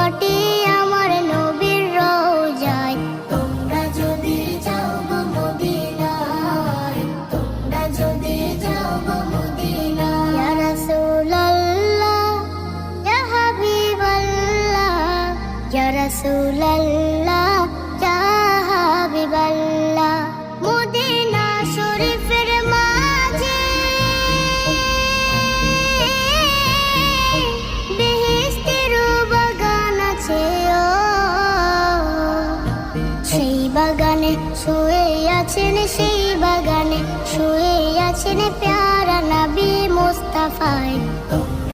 মাটি আমার নবীর রওজায়। তোমরা যদি যাও গো মদিনায়, তোমরা যদি যাও গো মদিনায়। ইয়া রাসূলুল্লাহ ইয়া হাবিবাল্লাহ, ইয়া রাসূলুল্লাহ ইয়া হাবিবাল্লাহ। মদিনা শরীফের মাঝে বেহেশতের বাগান আছে, সেই বাগানে শুয়ে আছেন, সেই বাগানে শুয়ে আছেন প্যারা নবী মুস্তাফা।